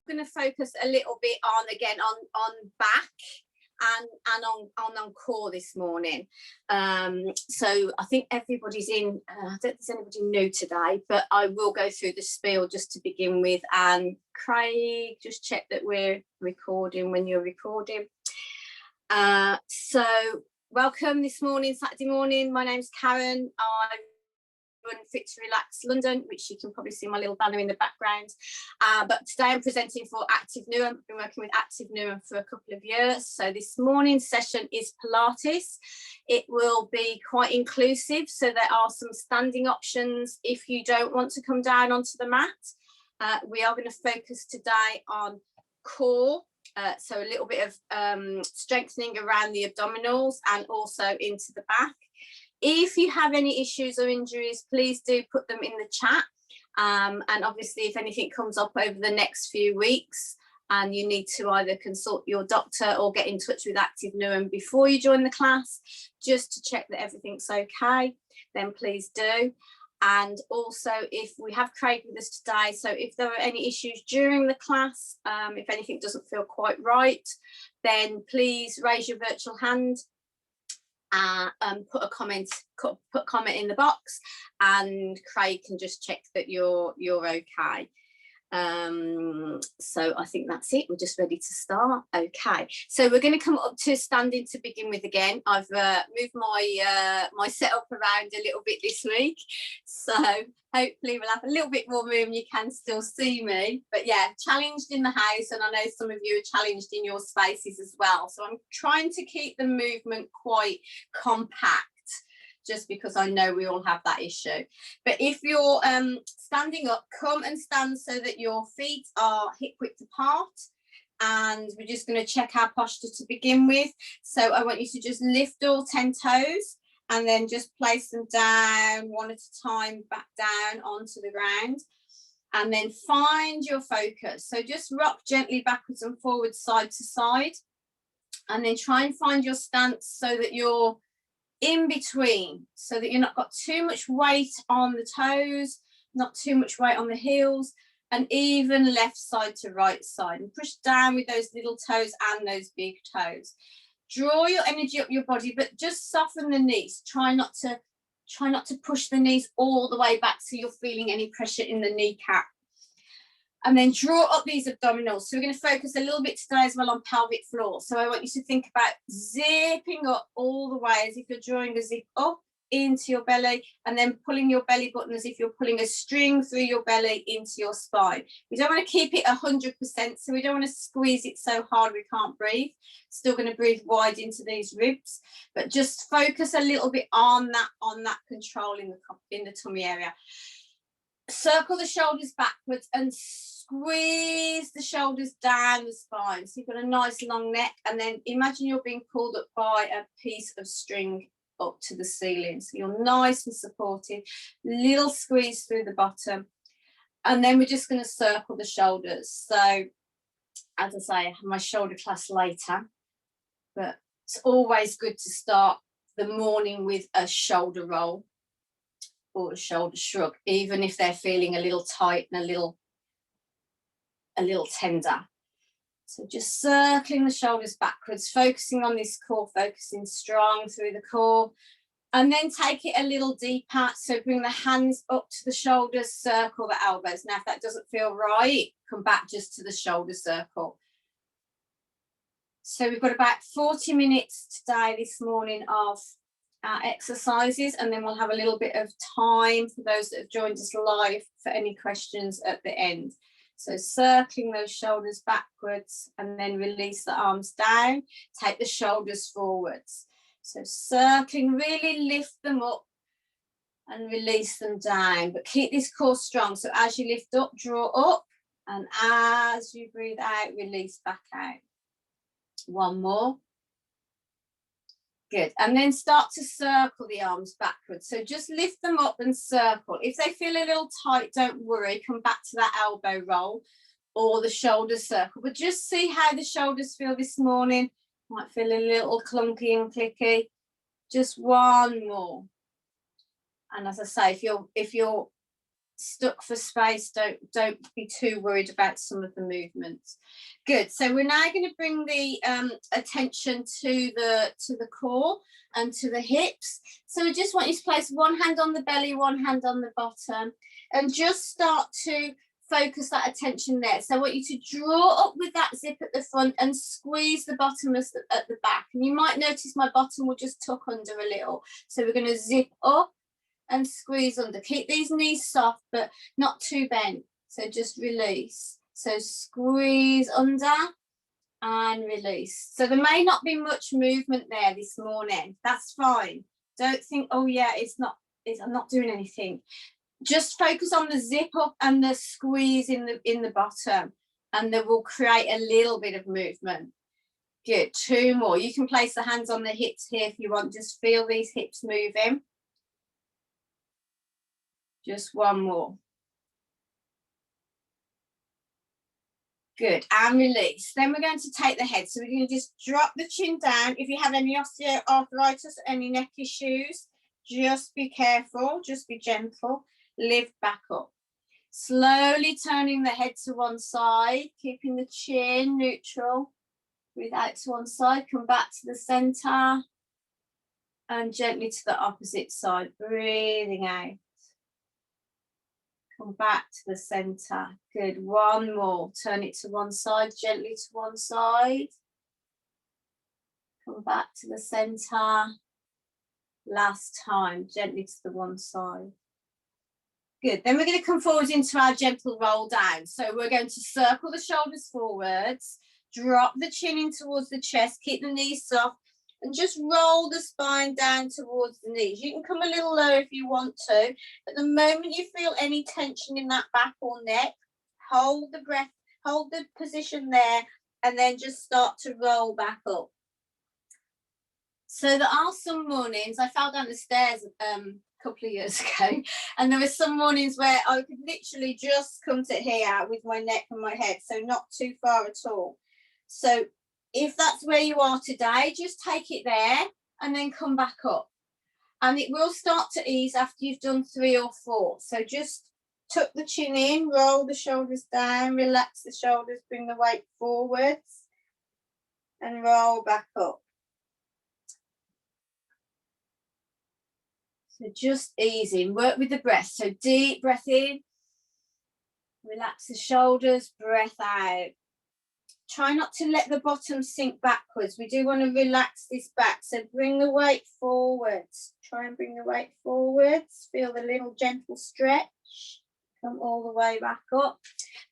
going to focus a little bit on, again, on back and on core this morning. So I think everybody's in. I don't think there's anybody new today, but I will go through the spiel just to begin with. And Craig, just check that we're recording when you're recording. So welcome this morning, Saturday morning. My name's Karen. I run Fit to Relax London, which you can probably see my little banner in the background. But today I'm presenting for Active Newham. I've been working with Active Newham for a couple of years. So this morning's session is Pilates. It will be quite inclusive. So there are some standing options if you don't want to come down onto the mat. We are going to focus today on core. So a little bit of strengthening around the abdominals and also into the back. If you have any issues or injuries, please do put them in the chat. And obviously, if anything comes up over the next few weeks and you need to either consult your doctor or get in touch with Active Newham before you join the class, just to check that everything's okay, then please do. And also, if we have Craig with us today, so if there are any issues during the class, if anything doesn't feel quite right, then please raise your virtual hand. Put a comment in the box, and Craig can just check that you're okay. So I think that's it. We're just ready to start. Okay, so we're going to come up to standing to begin with again. I've moved my setup around a little bit this week, so hopefully we'll have a little bit more room. You can still see me, but yeah, challenged in the house, and I know some of you are challenged in your spaces as well. So I'm trying to keep the movement quite compact, just because I know we all have that issue. But if you're standing up, come and stand so that your feet are hip width apart. And we're just going to check our posture to begin with. So I want you to just lift all 10 toes and then just place them down one at a time, back down onto the ground. And then find your focus. So just rock gently backwards and forwards, side to side. And then try and find your stance so that you're in between, so that you're not got too much weight on the toes, not too much weight on the heels, and even left side to right side, and push down with those little toes and those big toes. Draw your energy up your body, but just soften the knees. Try not to push the knees all the way back so you're feeling any pressure in the kneecap. And then draw up these abdominals. So we're going to focus a little bit today as well on pelvic floor. So I want you to think about zipping up all the way as if you're drawing a zip up into your belly, and then pulling your belly button as if you're pulling a string through your belly into your spine. We don't want to keep it 100%, so we don't want to squeeze it so hard we can't breathe. Still going to breathe wide into these ribs, but just focus a little bit on that control in the tummy area. Circle the shoulders backwards and squeeze the shoulders down the spine. So you've got a nice long neck, and then imagine you're being pulled up by a piece of string up to the ceiling. So you're nice and supported, little squeeze through the bottom. And then we're just going to circle the shoulders. So as I say, I have my shoulder class later, but it's always good to start the morning with a shoulder roll or a shoulder shrug, even if they're feeling a little tight and a little tender. So just circling the shoulders backwards, focusing on this core, focusing strong through the core, and then take it a little deeper. So bring the hands up to the shoulders, circle the elbows. Now, if that doesn't feel right, come back just to the shoulder circle. So we've got about 40 minutes today, this morning, of our exercises, and then we'll have a little bit of time for those that have joined us live for any questions at the end. So circling those shoulders backwards, and then release the arms down, take the shoulders forwards. So circling, really lift them up and release them down, but keep this core strong. So as you lift up, draw up, and as you breathe out, release back out. One more. Good. And then start to circle the arms backwards. So just lift them up and circle. If they feel a little tight, don't worry. Come back to that elbow roll or the shoulder circle. But just see how the shoulders feel this morning. Might feel a little clunky and clicky. Just one more. And as I say, if you're stuck for space, don't be too worried about some of the movements. Good. So we're now going to bring the attention to the core and to the hips. So I just want you to place one hand on the belly, one hand on the bottom, and just start to focus that attention there. So I want you to draw up with that zip at the front and squeeze the bottom at the back. And you might notice my bottom will just tuck under a little. So we're going to zip up and squeeze under. Keep these knees soft, but not too bent. So just release. So squeeze under and release. So there may not be much movement there this morning. That's fine. Don't think, oh yeah, I'm not doing anything. Just focus on the zip up and the squeeze in the bottom, and they will create a little bit of movement. Good. 2 more. You can place the hands on the hips here if you want. Just feel these hips moving. Just 1 more. Good. And release. Then we're going to take the head. So we're going to just drop the chin down. If you have any osteoarthritis, any neck issues, just be careful. Just be gentle. Lift back up. Slowly turning the head to one side, keeping the chin neutral. Breathe out to one side, come back to the center, and gently to the opposite side. Breathing out. Come back to the center. Good. 1 more. Turn it to one side, gently to one side. Come back to the center. Last time, gently to the one side. Good. Then we're going to come forward into our gentle roll down. So we're going to circle the shoulders forwards, drop the chin in towards the chest, keep the knees soft, and just roll the spine down towards the knees. You can come a little low if you want to. At the moment you feel any tension in that back or neck, hold the breath, hold the position there, and then just start to roll back up. So there are some mornings, I fell down the stairs couple of years ago, and there were some mornings where I could literally just come to here with my neck and my head, so not too far at all. So if that's where you are today, just take it there and then come back up, and it will start to ease after you've done 3 or 4. So just tuck the chin in, roll the shoulders down, relax the shoulders, bring the weight forwards and roll back up. So just easing, work with the breath. So deep breath in, relax the shoulders, breath out. Try not to let the bottom sink backwards. We do want to relax this back. So bring the weight forwards. Try and bring the weight forwards. Feel the little gentle stretch. Come all the way back up.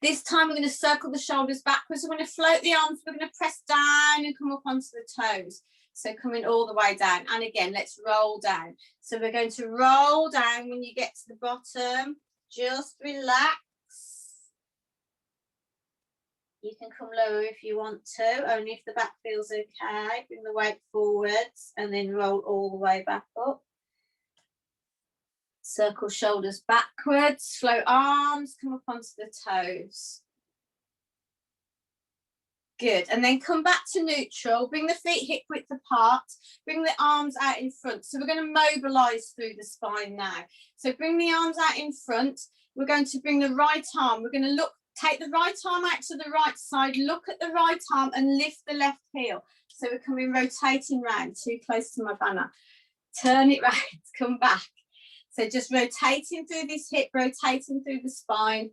This time we're going to circle the shoulders backwards. We're going to float the arms. We're going to press down and come up onto the toes. So coming all the way down. And again, let's roll down. So we're going to roll down. When you get to the bottom, just relax. You can come lower if you want to, only if the back feels okay. Bring the weight forwards and then roll all the way back up. Circle shoulders backwards, float arms, come up onto the toes. Good, and then come back to neutral, bring the feet hip width apart, bring the arms out in front. So we're going to mobilize through the spine now. So bring the arms out in front. We're going to bring the right arm. We're going to look, take the right arm out to the right side, look at the right arm and lift the left heel. So we're coming rotating round, too close to my banner. Turn it round, come back. So just rotating through this hip, rotating through the spine.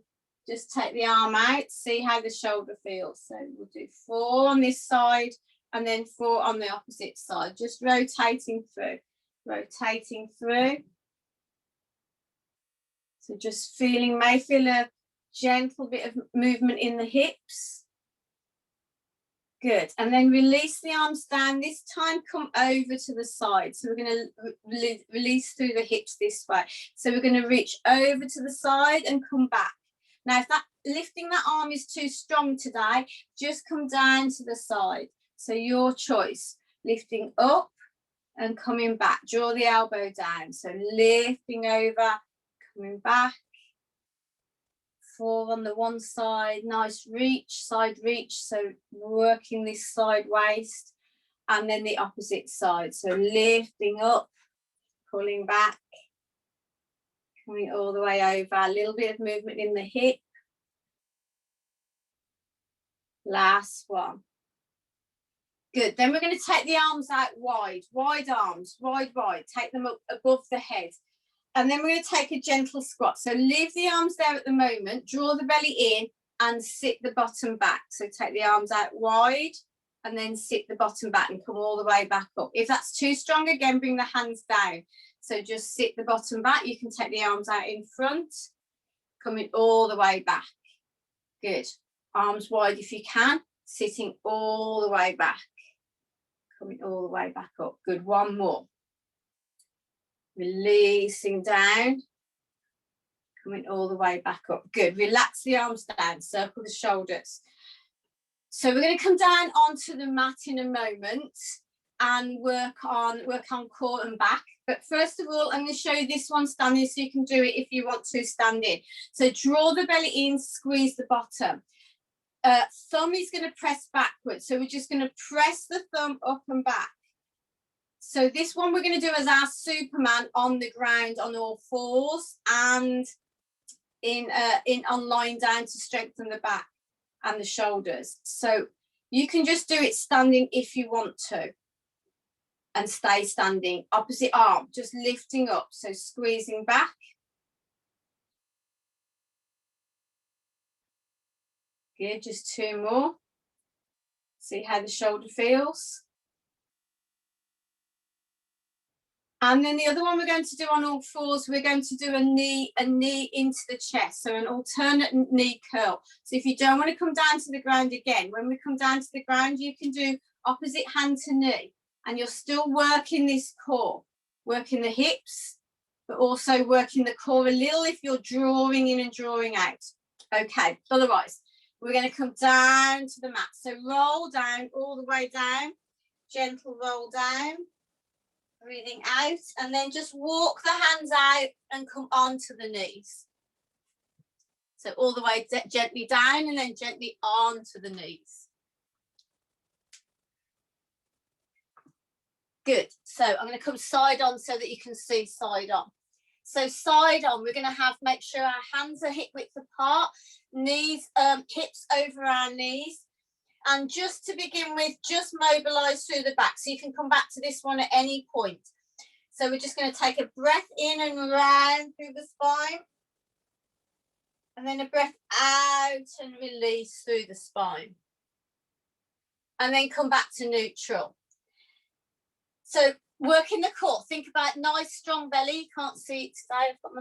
Just take the arm out, see how the shoulder feels. So we'll do 4 on this side and then 4 on the opposite side. Just rotating through, rotating through. So just feeling, may feel a gentle bit of movement in the hips. Good, and then release the arms down. This time come over to the side. So we're going to release through the hips this way. So we're going to reach over to the side and come back. Now, if lifting that arm is too strong today, just come down to the side. So your choice, lifting up and coming back. Draw the elbow down. So lifting over, coming back. 4 on the one side, nice reach, side reach. So working this side waist, and then the opposite side. So lifting up, pulling back, Coming all the way over, a little bit of movement in the hip. Last one. Good. Then we're going to take the arms out wide, wide arms, wide. Take them up above the head. And then we're going to take a gentle squat. So leave the arms there at the moment, draw the belly in and sit the bottom back. So take the arms out wide and then sit the bottom back and come all the way back up. If that's too strong, again, bring the hands down. So just sit the bottom back. You can take the arms out in front, coming all the way back. Good. Arms wide if you can, sitting all the way back. Coming all the way back up. Good. One more. Releasing down. Coming all the way back up. Good. Relax the arms down. Circle the shoulders. So we're going to come down onto the mat in a moment and work on core and back. But first of all, I'm going to show you this one standing so you can do it if you want to standing. So draw the belly in, squeeze the bottom. Thumb is going to press backwards. So we're just going to press the thumb up and back. So this one we're going to do as our Superman on the ground on all fours and on lying down to strengthen the back and the shoulders. So you can just do it standing if you want to and stay standing. Opposite arm, just lifting up. So squeezing back. Good, just two more. See how the shoulder feels. And then the other one we're going to do on all fours, we're going to do a knee into the chest. So an alternate knee curl. So if you don't want to come down to the ground again, when we come down to the ground, you can do opposite hand to knee. And you're still working this core, working the hips, but also working the core a little if you're drawing in and drawing out. Okay, otherwise, we're going to come down to the mat. So roll down, all the way down, gentle roll down, breathing out, and then just walk the hands out and come onto the knees. So all the way gently down and then gently onto the knees. Good. So I'm going to come side on so that you can see side on. So side on, we're going to make sure our hands are hip width apart, knees, hips over our knees. And just to begin with, just mobilize through the back. So you can come back to this one at any point. So we're just going to take a breath in and round through the spine. And then a breath out and release through the spine. And then come back to neutral. So working the core, think about nice strong belly. You can't see it today. I've got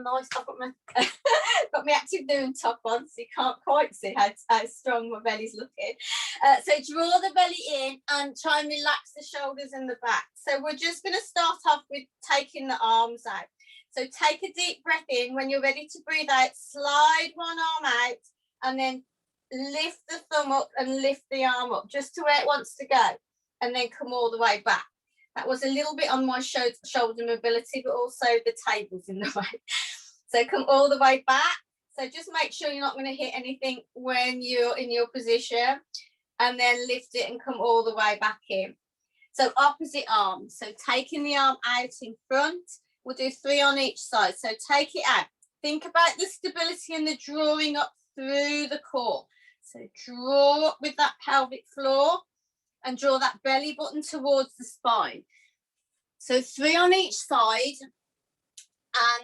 my active doing top on, so you can't quite see how strong my belly's looking. So draw the belly in and try and relax the shoulders and the back. So we're just going to start off with taking the arms out. So take a deep breath in. When you're ready to breathe out, slide one arm out and then lift the thumb up and lift the arm up just to where it wants to go, and then come all the way back. That was a little bit on my shoulder mobility, but also the table's in the way. So come all the way back. So just make sure you're not going to hit anything when you're in your position, and then lift it and come all the way back in. So opposite arm. So taking the arm out in front. We'll do 3 on each side. So take it out. Think about the stability and the drawing up through the core. So draw up with that pelvic floor. And draw that belly button towards the spine. So 3 on each side,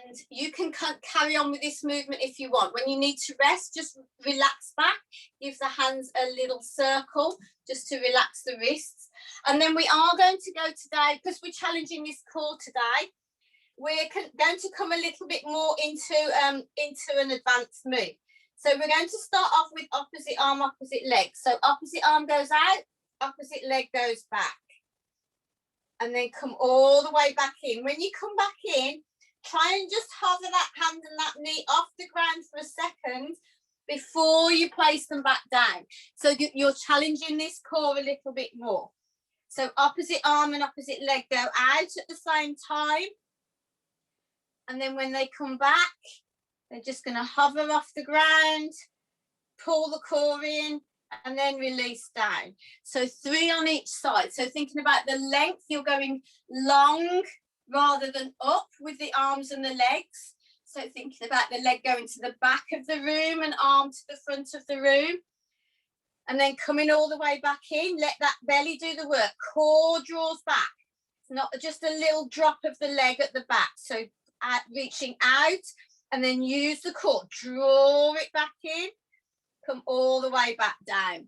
and you can carry on with this movement if you want. When you need to rest, just relax back, give the hands a little circle just to relax the wrists. And then we are going to go today, because we're challenging this core today, we're going to come a little bit more into an advanced move. So we're going to start off with opposite arm, opposite leg. So opposite arm goes out, opposite leg goes back, and then come all the way back in. When you come back in, try and just hover that hand and that knee off the ground for a second before you place them back down. So you're challenging this core a little bit more. So opposite arm and opposite leg go out at the same time, and then when they come back, they're just going to hover off the ground, pull the core in, and then release down. So 3 on each side. So thinking about the length, you're going long rather than up with the arms and the legs. So thinking about the leg going to the back of the room and arm to the front of the room. And then coming all the way back in, let that belly do the work. Core draws back. It's not just a little drop of the leg at the back. So reaching out and then use the core. Draw it back in. Come all the way back down.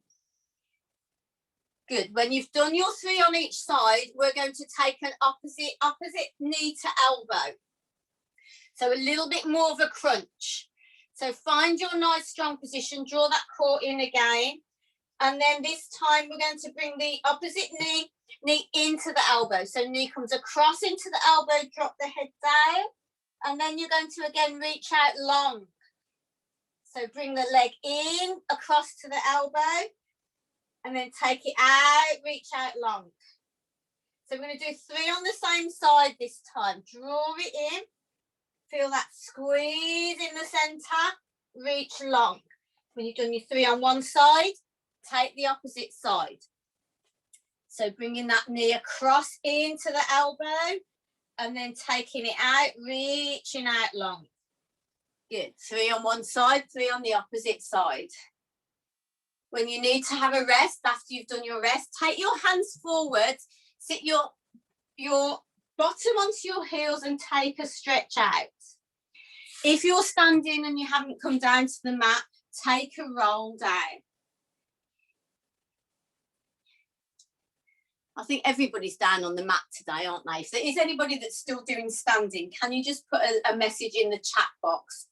Good. When you've done your 3 on each side, we're going to take an opposite knee to elbow. So a little bit more of a crunch. So find your nice strong position, draw that core in again. And then this time we're going to bring the opposite knee into the elbow. So knee comes across into the elbow, drop the head down. And then you're going to again reach out long. So bring the leg in, across to the elbow. And then take it out, reach out long. So we're going to do 3 on the same side this time. Draw it in. Feel that squeeze in the center, reach long. When you've done your 3 on one side, take the opposite side. So bringing that knee across into the elbow and then taking it out, reaching out long. Good. 3 on one side, 3 on the opposite side. When you need to have a rest, after you've done your rest, take your hands forward, sit your bottom onto your heels and take a stretch out. If you're standing and you haven't come down to the mat, take a roll down. I think everybody's down on the mat today, aren't they? If there is anybody that's still doing standing, can you just put a message in the chat box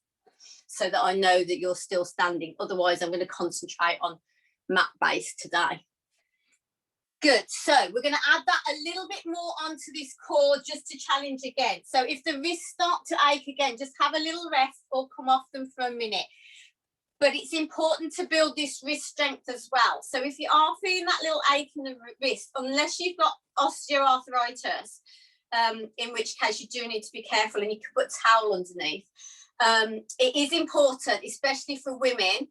so that I know that you're still standing? Otherwise, I'm going to concentrate on mat base today. Good. So we're going to add that a little bit more onto this core just to challenge again. So if the wrists start to ache again, just have a little rest or come off them for a minute. But it's important to build this wrist strength as well. So if you are feeling that little ache in the wrist, unless you've got osteoarthritis, in which case you do need to be careful and you can put a towel underneath. It is important, especially for women,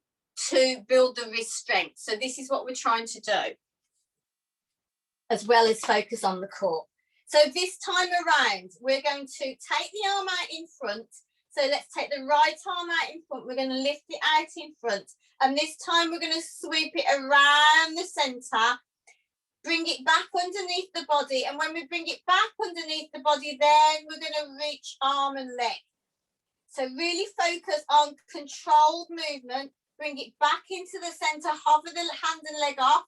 to build the wrist strength. So this is what we're trying to do, as well as focus on the core. So this time around, we're going to take the arm out in front. So let's take the right arm out in front. We're going to lift it out in front. And this time we're going to sweep it around the center, bring it back underneath the body. And when we bring it back underneath the body, then we're going to reach arm and leg. So really focus on controlled movement. Bring it back into the center, hover the hand and leg off,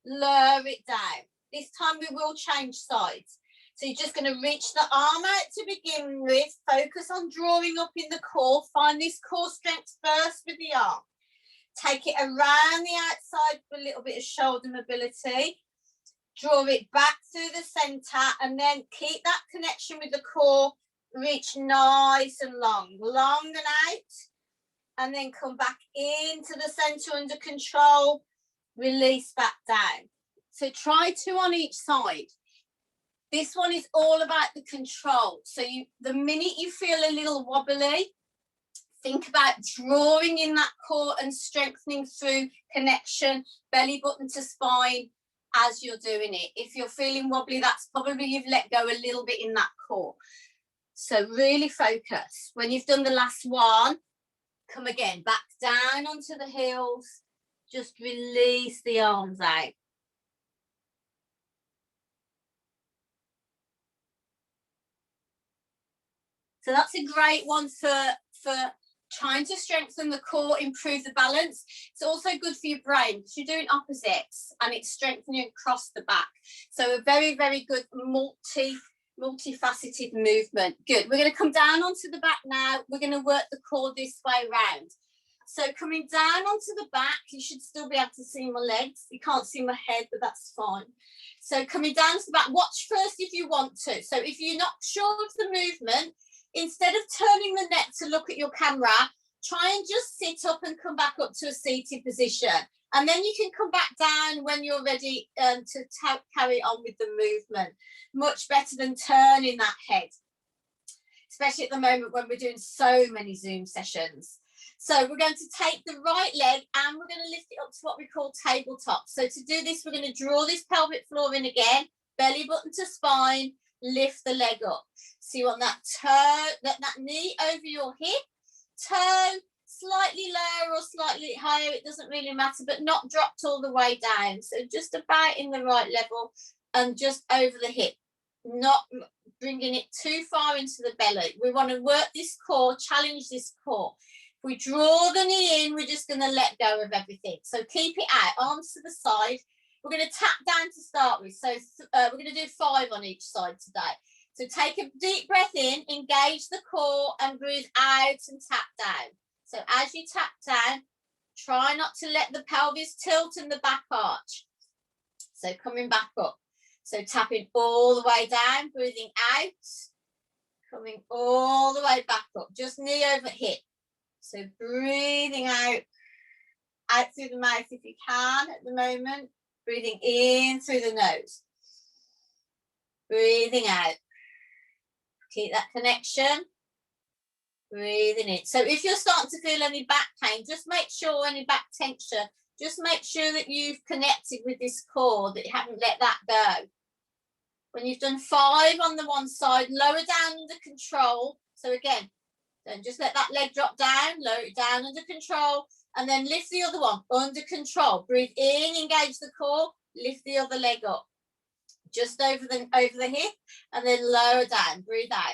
lower it down. This time we will change sides. So you're just going to reach the arm out to begin with. Focus on drawing up in the core. Find this core strength first with the arm. Take it around the outside for a little bit of shoulder mobility. Draw it back through the center and then keep that connection with the core. Reach nice and long and out. And then come back into the center under control. Release back down. So try 2 on each side. This one is all about the control. So the minute you feel a little wobbly, think about drawing in that core and strengthening through connection, belly button to spine as you're doing it. If you're feeling wobbly, that's probably you've let go a little bit in that core. So really focus. When you've done the last one, come again, back down onto the heels. Just release the arms out. So that's a great one for trying to strengthen the core, improve the balance. It's also good for your brain because you're doing opposites and it's strengthening across the back. So a very, very good multifaceted movement. Good. We're going to come down onto the back now. We're going to work the core this way round. So coming down onto the back, you should still be able to see my legs. You can't see my head, but that's fine. So coming down to the back, watch first if you want to. So if you're not sure of the movement, instead of turning the neck to look at your camera, try and just sit up and come back up to a seated position. And then you can come back down when you're ready to carry on with the movement. Much better than turning that head, especially at the moment when we're doing so many Zoom sessions. So we're going to take the right leg and we're going to lift it up to what we call tabletop. So to do this, we're going to draw this pelvic floor in again, belly button to spine, lift the leg up. So you want that toe, that knee over your hip, toe slightly lower or slightly higher, it doesn't really matter, but not dropped all the way down. So just about in the right level and just over the hip, not bringing it too far into the belly. We want to work this core, challenge this core. If we draw the knee in, we're just going to let go of everything. So keep it out, arms to the side. We're going to tap down to start with. So we're going to do 5 on each side today. So take a deep breath in, engage the core, and breathe out and tap down. So as you tap down, try not to let the pelvis tilt and the back arch. So coming back up. So tapping all the way down, breathing out, coming all the way back up, just knee over hip. So breathing out through the mouth if you can at the moment, breathing in through the nose, breathing out. Keep that connection, breathing in. So if you're starting to feel any back pain, just make sure, any back tension, just make sure that you've connected with this core, that you haven't let that go. When you've done 5 on the one side, lower down under control. So again, then just let that leg drop down, lower it down under control, and then lift the other one under control. Breathe in, engage the core, lift the other leg up, just over the hip, and then lower down, breathe out.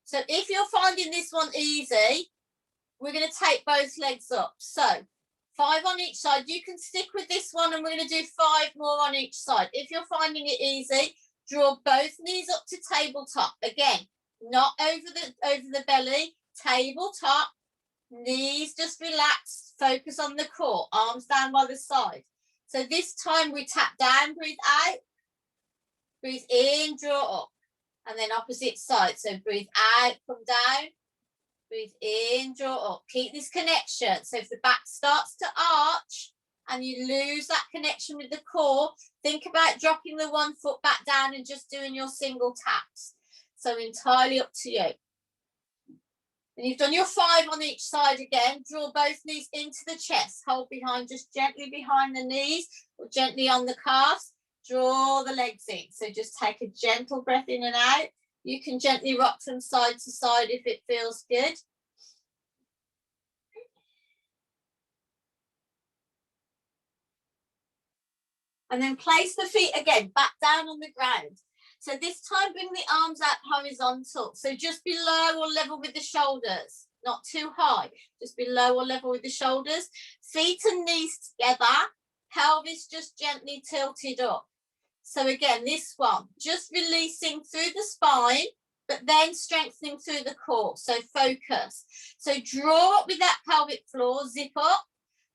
So if you're finding this one easy, we're going to take both legs up. So 5 on each side. You can stick with this one, and we're going to do 5 more on each side. If you're finding it easy, draw both knees up to tabletop. Again, not over the belly, tabletop, knees just relaxed, focus on the core, arms down by the side. So this time we tap down, breathe out, breathe in, draw up, and then opposite side. So breathe out, come down, breathe in, draw up. Keep this connection. So if the back starts to arch and you lose that connection with the core, think about dropping the one foot back down and just doing your single taps. So entirely up to you. And you've done your 5 on each side again. Draw both knees into the chest. Hold behind, just gently behind the knees or gently on the calves. Draw the legs in. So just take a gentle breath in and out. You can gently rock from side to side if it feels good. And then place the feet again back down on the ground. So this time bring the arms out horizontal. So just below or level with the shoulders, not too high, just below or level with the shoulders. Feet and knees together, pelvis just gently tilted up. So again, this one, just releasing through the spine, but then strengthening through the core. So focus. So draw up with that pelvic floor, zip up.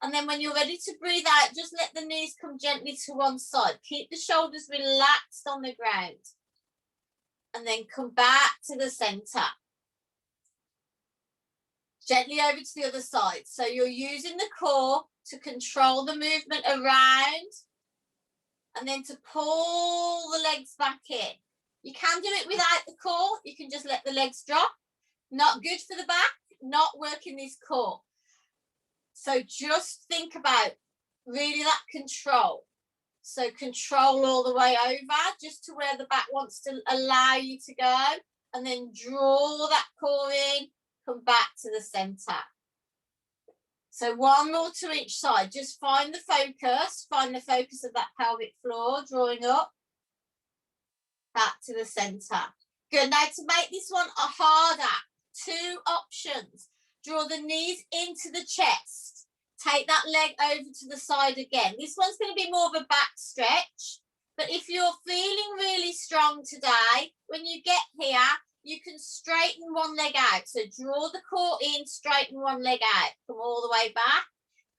And then when you're ready to breathe out, just let the knees come gently to one side. Keep the shoulders relaxed on the ground. And then come back to the center. Gently over to the other side. So you're using the core to control the movement around and then to pull the legs back in. You can do it without the core. You can just let the legs drop. Not good for the back, not working this core. So just think about really that control. So control all the way over, just to where the back wants to allow you to go. And then draw that core in, come back to the center. So 1 more to each side. Just find the focus of that pelvic floor, drawing up, back to the center. Good. Now to make this one a harder, 2 options. Draw the knees into the chest. Take that leg over to the side again. This one's going to be more of a back stretch. But if you're feeling really strong today, when you get here, you can straighten one leg out. So draw the core in, straighten one leg out. Come all the way back.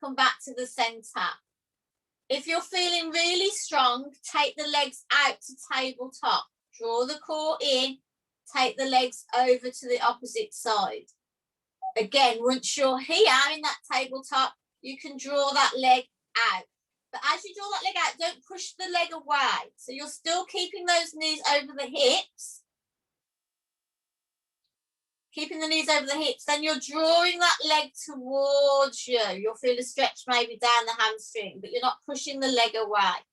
Come back to the center. If you're feeling really strong, take the legs out to tabletop. Draw the core in. Take the legs over to the opposite side. Again, once you're here in that tabletop, you can draw that leg out. But as you draw that leg out, don't push the leg away. So you're still keeping those knees over the hips. Keeping the knees over the hips. Then you're drawing that leg towards you. You'll feel a stretch maybe down the hamstring, but you're not pushing the leg away.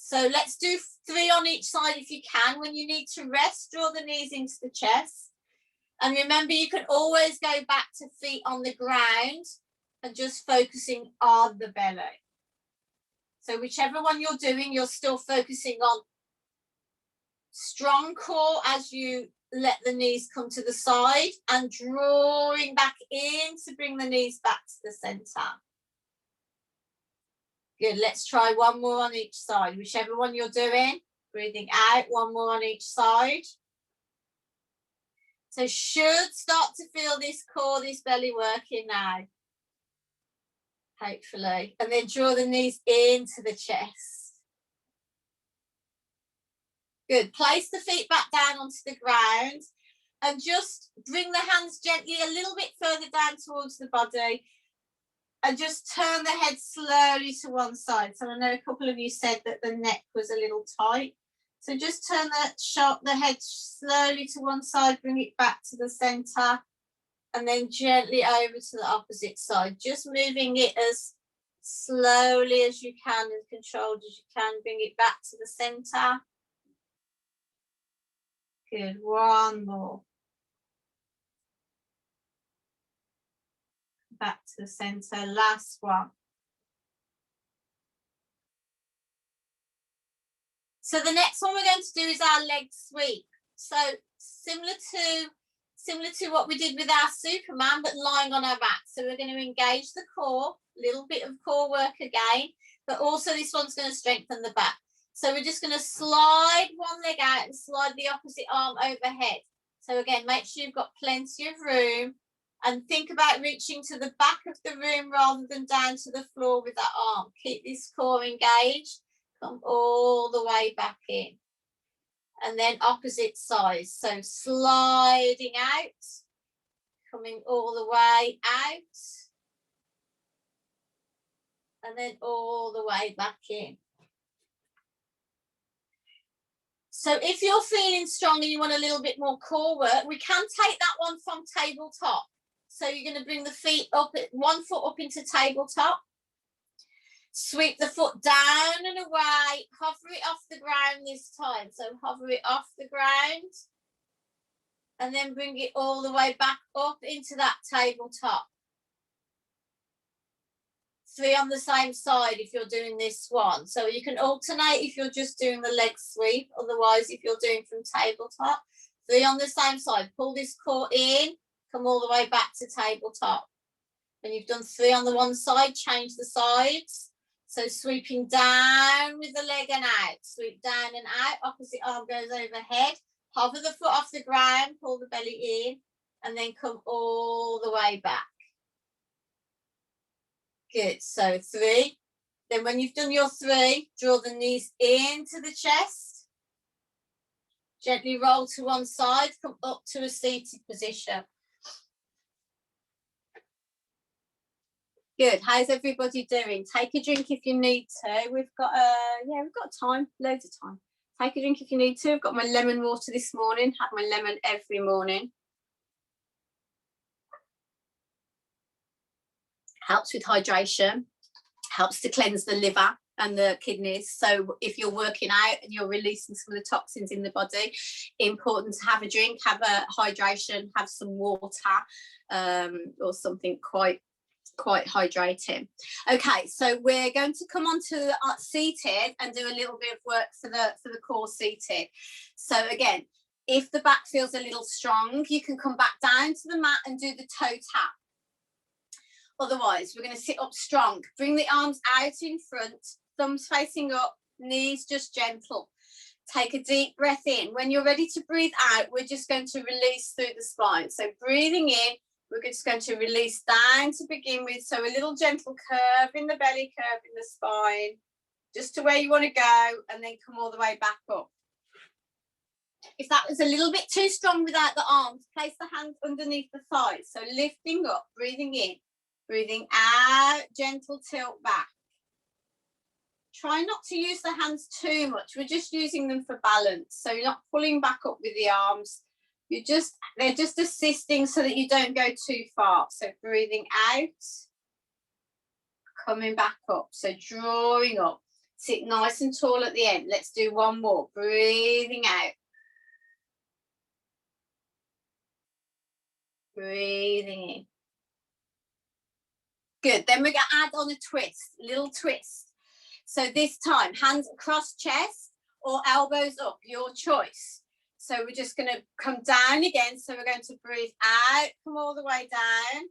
So let's do 3 on each side if you can. When you need to rest, draw the knees into the chest. And remember, you can always go back to feet on the ground and just focusing on the belly. So whichever one you're doing, you're still focusing on strong core as you let the knees come to the side and drawing back in to bring the knees back to the center. Good, let's try one more on each side, whichever one you're doing. Breathing out, one more on each side. So should start to feel this core, this belly working now, hopefully. And then draw the knees into the chest. Good, place the feet back down onto the ground and just bring the hands gently a little bit further down towards the body and just turn the head slowly to one side. So I know a couple of you said that the neck was a little tight. So just turn the head slowly to one side, bring it back to the center, and then gently over to the opposite side. Just moving it as slowly as you can, as controlled as you can. Bring it back to the center. Good, one more. Back to the center, last one. So the next one we're going to do is our leg sweep. So similar to what we did with our Superman, but lying on our back. So we're going to engage the core, a little bit of core work again, but also this one's going to strengthen the back. So we're just going to slide one leg out and slide the opposite arm overhead. So again, make sure you've got plenty of room and think about reaching to the back of the room rather than down to the floor with that arm. Keep this core engaged. Come all the way back in. And then opposite side. So sliding out, coming all the way out. And then all the way back in. So if you're feeling strong and you want a little bit more core work, we can take that one from tabletop. So you're going to bring the feet up, 1 foot up into tabletop. Sweep the foot down and away, hover it off the ground this time. So hover it off the ground and then bring it all the way back up into that tabletop. 3 on the same side if you're doing this one. So you can alternate if you're just doing the leg sweep. Otherwise, if you're doing from tabletop, 3 on the same side. Pull this core in, come all the way back to tabletop. When you've done 3 on the one side, change the sides. So sweeping down with the leg and out, sweep down and out, opposite arm goes overhead, hover the foot off the ground, pull the belly in, and then come all the way back. Good, so 3. Then when you've done your 3, draw the knees into the chest, gently roll to one side, come up to a seated position. Good. How's everybody doing? Take a drink if you need to. We've got time, loads of time. Take a drink if you need to. I've got my lemon water this morning. Have my lemon every morning. Helps with hydration. Helps to cleanse the liver and the kidneys. So if you're working out and you're releasing some of the toxins in the body, important to have a drink, have a hydration, have some water, or something quite hydrating. Okay, so we're going to come on to seated and do a little bit of work for the core seated. So again, if the back feels a little strong, you can come back down to the mat and do the toe tap. Otherwise, we're going to sit up strong. Bring the arms out in front, thumbs facing up, knees just gentle. Take a deep breath in. When you're ready to breathe out, we're just going to release through the spine. So breathing in, we're just going to release down to begin with. So a little gentle curve in the belly, curve in the spine, just to where you want to go, and then come all the way back up. If that was a little bit too strong without the arms, place the hands underneath the thighs. So lifting up, breathing in, breathing out, gentle tilt back. Try not to use the hands too much. We're just using them for balance. So you're not pulling back up with the arms. They're just assisting so that you don't go too far. So breathing out, coming back up. So drawing up. Sit nice and tall at the end. Let's do one more. Breathing out. Breathing in. Good. Then we're going to add on a twist, little twist. So this time, hands across chest or elbows up, your choice. So we're just going to come down again. So we're going to breathe out, come all the way down.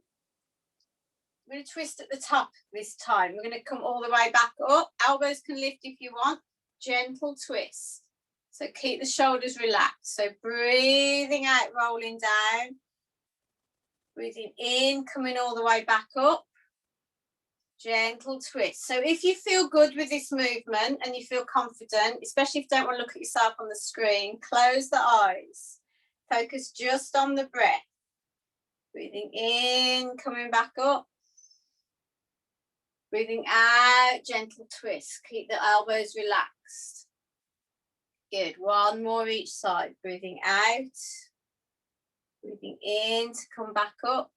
We're going to twist at the top this time. We're going to come all the way back up. Elbows can lift if you want. Gentle twist. So keep the shoulders relaxed. So breathing out, rolling down. Breathing in, coming all the way back up. Gentle twist. So if you feel good with this movement and you feel confident, especially if you don't want to look at yourself on the screen, close the eyes. Focus just on the breath. Breathing in, coming back up. Breathing out, gentle twist. Keep the elbows relaxed. Good. One more each side. Breathing out. Breathing in to come back up.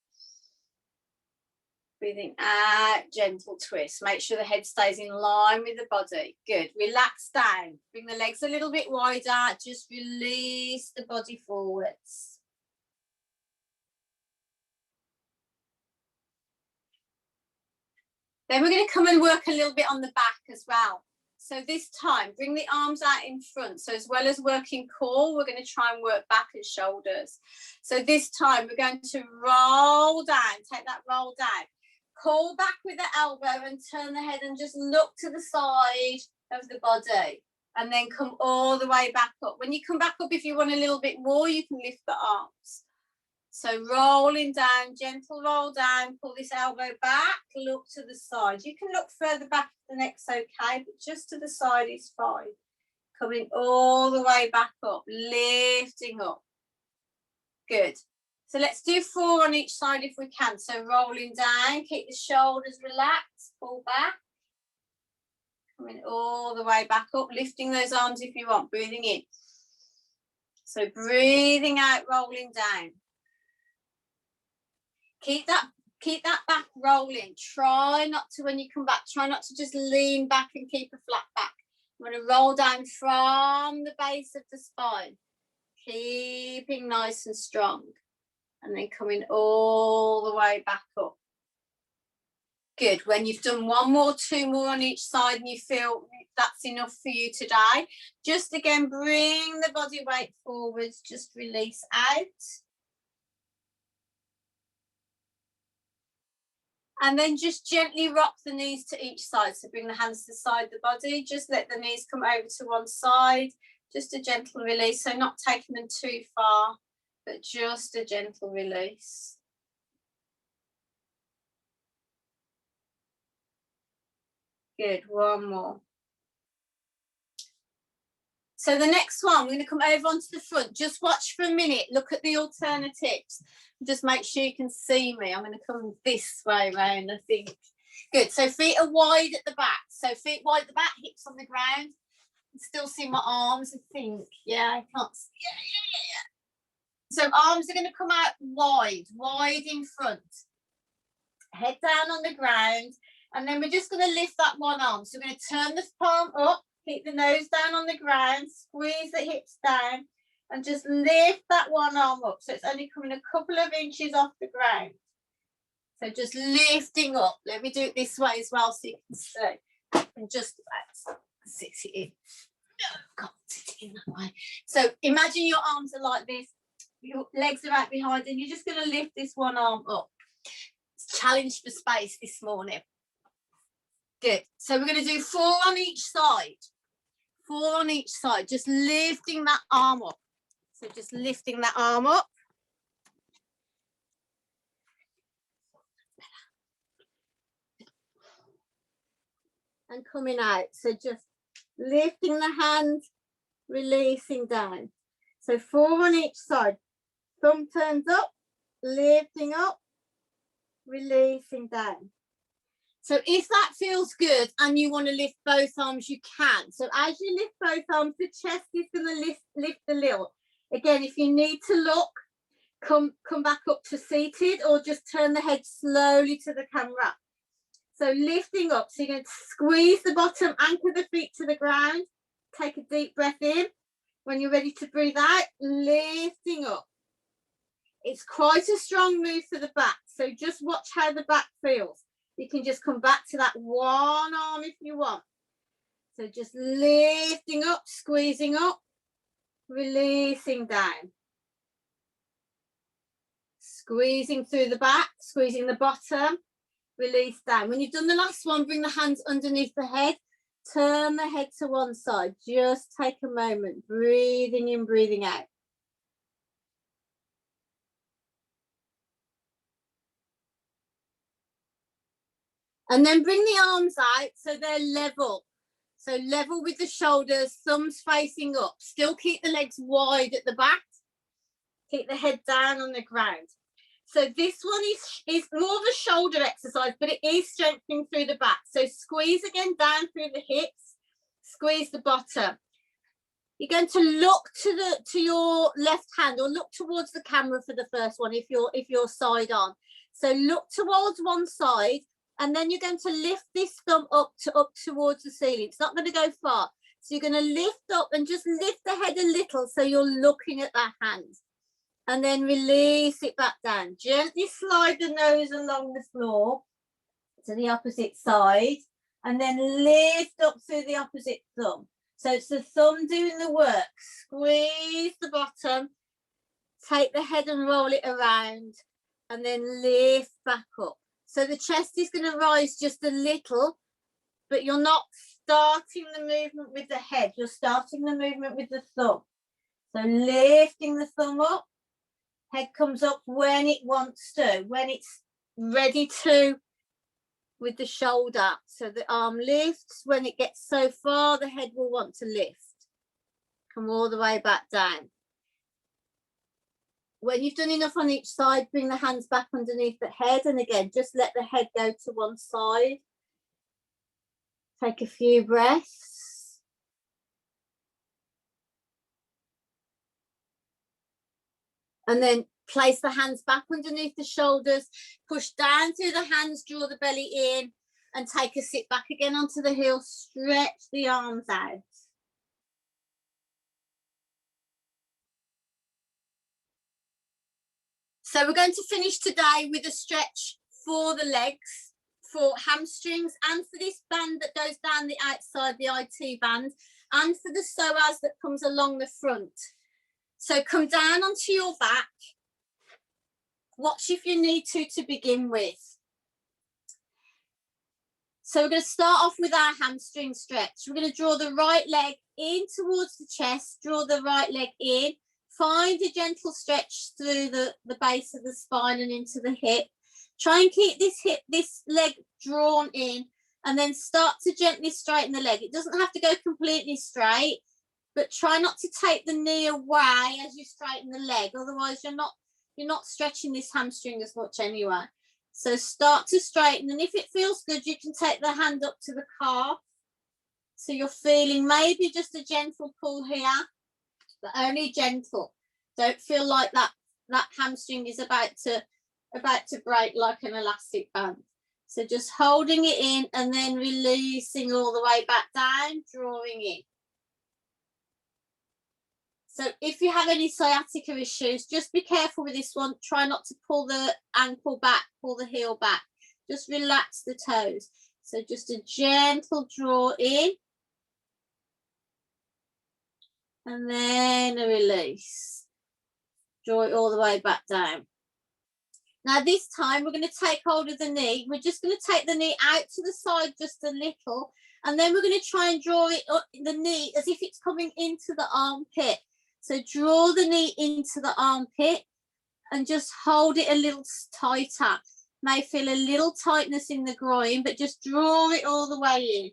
Breathing out, gentle twist. Make sure the head stays in line with the body. Good. Relax down. Bring the legs a little bit wider. Just release the body forwards. Then we're going to come and work a little bit on the back as well. So this time, bring the arms out in front. So as well as working core, we're going to try and work back and shoulders. So this time, we're going to roll down. Take that roll down. Call back with the elbow and turn the head and just look to the side of the body. And then come all the way back up. When you come back up, if you want a little bit more, you can lift the arms. So rolling down, gentle roll down, pull this elbow back, look to the side. You can look further back if the neck's okay, but just to the side is fine. Coming all the way back up, lifting up. Good. So let's do 4 on each side if we can. So rolling down, keep the shoulders relaxed, pull back. Coming all the way back up, lifting those arms if you want, breathing in. So breathing out, rolling down. Keep that back rolling. Try not to, when you come back, try not to just lean back and keep a flat back. I'm going to roll down from the base of the spine, keeping nice and strong. And then coming all the way back up. Good. When you've done 1 more, 2 more on each side and you feel that's enough for you today, just again, bring the body weight forwards, just release out. And then just gently rock the knees to each side. So bring the hands to the side of the body. Just let the knees come over to one side. Just a gentle release. So not taking them too far, but just a gentle release. Good. 1 more. So the next one, we're going to come over onto the front. Just watch for a minute. Look at the alternatives. Just make sure you can see me. I'm going to come this way around, I think. Good. So feet are wide at the back. So feet wide at the back, hips on the ground. I can still see my arms, I think. Yeah, I can't see. Yeah. So arms are going to come out wide in front. Head down on the ground. And then we're just going to lift that one arm. So we're going to turn the palm up. Keep the nose down on the ground, squeeze the hips down, and just lift that one arm up. So it's only coming a couple of inches off the ground. So just lifting up. Let me do it this way as well so you can see. And just about sit it in. No, can't sit it in that way. So imagine your arms are like this. Your legs are out behind, and you're just going to lift this one arm up. It's a challenge for space this morning. Good. So we're going to do 4 on each side. 4 on each side, just lifting that arm up. So just lifting that arm up. And coming out. So just lifting the hand, releasing down. So 4 on each side. Thumb turns up, lifting up, releasing down. So if that feels good and you want to lift both arms, you can. So as you lift both arms, the chest is going to lift a little. Again, if you need to look, come back up to seated or just turn the head slowly to the camera. So lifting up, so you're going to squeeze the bottom, anchor the feet to the ground, take a deep breath in. When you're ready to breathe out, lifting up. It's quite a strong move for the back, so just watch how the back feels. You can just come back to that one arm if you want. So just lifting up, squeezing up, releasing down. Squeezing through the back, squeezing the bottom, release down. When you've done the last one, bring the hands underneath the head, turn the head to one side. Just take a moment, breathing in, breathing out. And then bring the arms out so they're level. So level with the shoulders, thumbs facing up. Still keep the legs wide at the back. Keep the head down on the ground. So this one is more of a shoulder exercise, but it is strengthening through the back. So squeeze again down through the hips, squeeze the bottom. You're going to look to your left hand, or look towards the camera for the first one if you're side on. So look towards one side, and then you're going to lift this thumb up towards the ceiling. It's not going to go far. So you're going to lift up and just lift the head a little so you're looking at that hand. And then release it back down. Gently slide the nose along the floor to the opposite side, and then lift up through the opposite thumb. So it's the thumb doing the work. Squeeze the bottom, take the head and roll it around, and then lift back up. So the chest is going to rise just a little, but you're not starting the movement with the head. You're starting the movement with the thumb. So lifting the thumb up. Head comes up when it wants to, when it's ready to, with the shoulder. So the arm lifts. When it gets so far, the head will want to lift. Come all the way back down. When you've done enough on each side, bring the hands back underneath the head. And again, just let the head go to one side. Take a few breaths. And then place the hands back underneath the shoulders, push down through the hands, draw the belly in, and take a sit back again onto the heels, stretch the arms out. So we're going to finish today with a stretch for the legs, for hamstrings, and for this band that goes down the outside, the IT band, and for the psoas that comes along the front. So come down onto your back. Watch if you need to begin with. So we're going to start off with our hamstring stretch. We're going to draw the right leg in towards the chest, draw the right leg in, find a gentle stretch through the base of the spine and into the hip. Try and keep this leg drawn in, and then start to gently straighten the leg. It doesn't have to go completely straight, but try not to take the knee away as you straighten the leg. Otherwise, you're not stretching this hamstring as much anyway. So start to straighten, and if it feels good, you can take the hand up to the calf. So you're feeling maybe just a gentle pull here, but only gentle. Don't feel like that hamstring is about to break like an elastic band. So just holding it in and then releasing all the way back down, drawing in. So if you have any sciatica issues, just be careful with this one. Try not to pull the ankle back, pull the heel back. Just relax the toes. So just a gentle draw in. And then a release. Draw it all the way back down. Now this time we're going to take hold of the knee. We're just going to take the knee out to the side just a little. And then we're going to try and draw it up, the knee, as if it's coming into the armpit. So draw the knee into the armpit and just hold it a little tighter. May feel a little tightness in the groin, but just draw it all the way in.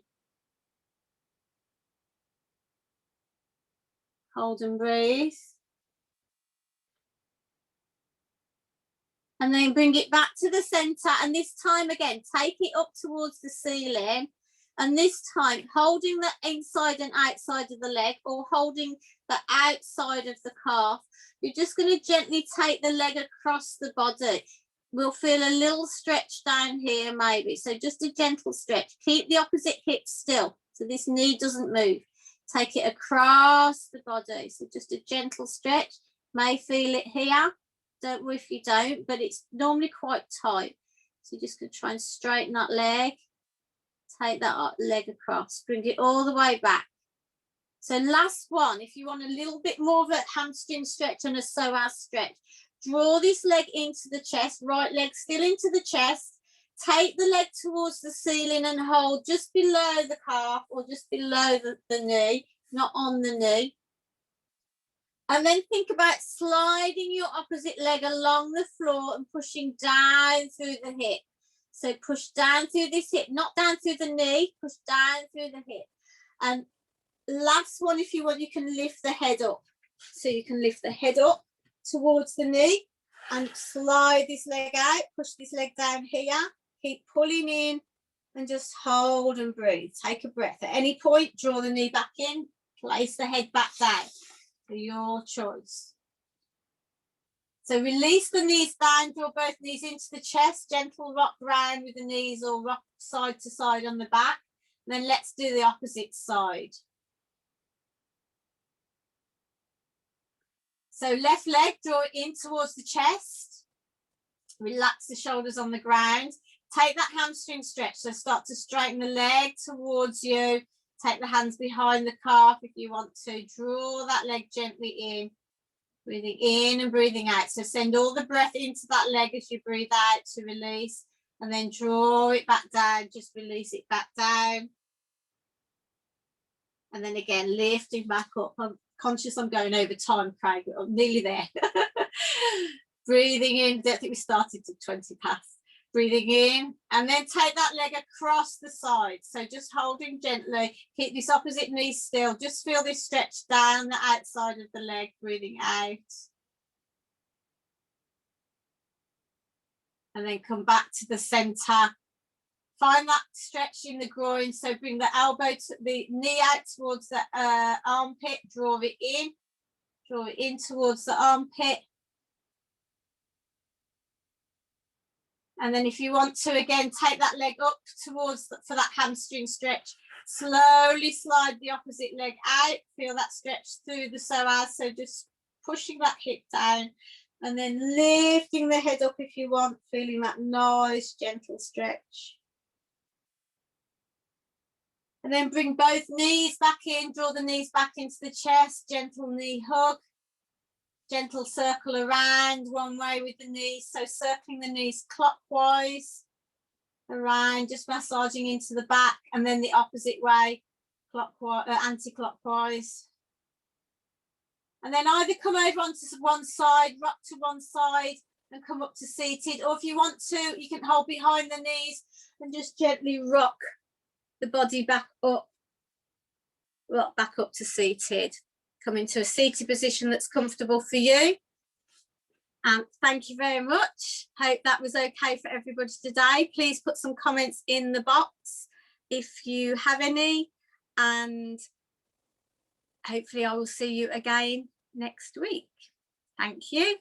Hold and breathe. And then bring it back to the center. And this time again, take it up towards the ceiling. And this time, holding the inside and outside of the leg, or holding the outside of the calf, you're just going to gently take the leg across the body. we'll feel a little stretch down here maybe. So just a gentle stretch. Keep the opposite hip still so this knee doesn't move. Take it across the body. So just a gentle stretch. May feel it here. Don't worry if you don't, but it's normally quite tight. So you're just going to try and straighten that leg. Take that leg across. Bring it all the way back. So last one, if you want a little bit more of a hamstring stretch and a psoas stretch, draw this leg into the chest, right leg still into the chest. Take the leg towards the ceiling and hold just below the calf or just below the knee, not on the knee. And then think about sliding your opposite leg along the floor and pushing down through the hip. So push down through this hip, not down through the knee, push down through the hip. And last one, if you want, you can lift the head up. So you can lift the head up towards the knee and slide this leg out, push this leg down here, keep pulling in and just hold and breathe. Take a breath. At any point, draw the knee back in, place the head back down. For your choice. So release the knees down, draw both knees into the chest, gentle rock round with the knees or rock side to side on the back. And then let's do the opposite side. So left leg, draw it in towards the chest. Relax the shoulders on the ground. Take that hamstring stretch. So start to straighten the leg towards you. Take the hands behind the calf if you want to. Draw that leg gently in. Breathing in and breathing out. So send all the breath into that leg as you breathe out to release. And then draw it back down. Just release it back down. And then again, lifting back up. I'm conscious I'm going over time, Craig, but I'm nearly there. Breathing in. Don't think we started to 20 past. Breathing in, and then take that leg across the side. So just holding gently, keep this opposite knee still. Just feel this stretch down the outside of the leg, breathing out. And then come back to the center. Find that stretch in the groin. So bring the elbow, to the knee out towards the armpit, draw it in towards the armpit. And then if you want to, again, take that leg up towards, for that hamstring stretch. Slowly slide the opposite leg out. Feel that stretch through the psoas. So just pushing that hip down and then lifting the head up if you want, feeling that nice, gentle stretch. And then bring both knees back in, draw the knees back into the chest, gentle knee hug. Gentle circle around one way with the knees. So circling the knees clockwise around, just massaging into the back, and then the opposite way, clockwise, anti-clockwise. And then either come over onto one side, rock to one side and come up to seated. Or if you want to, you can hold behind the knees and just gently rock the body back up, rock back up to seated. Come into a seated position that's comfortable for you. Thank you very much. Hope that was okay for everybody today. Please put some comments in the box if you have any, and hopefully I will see you again next week. Thank you.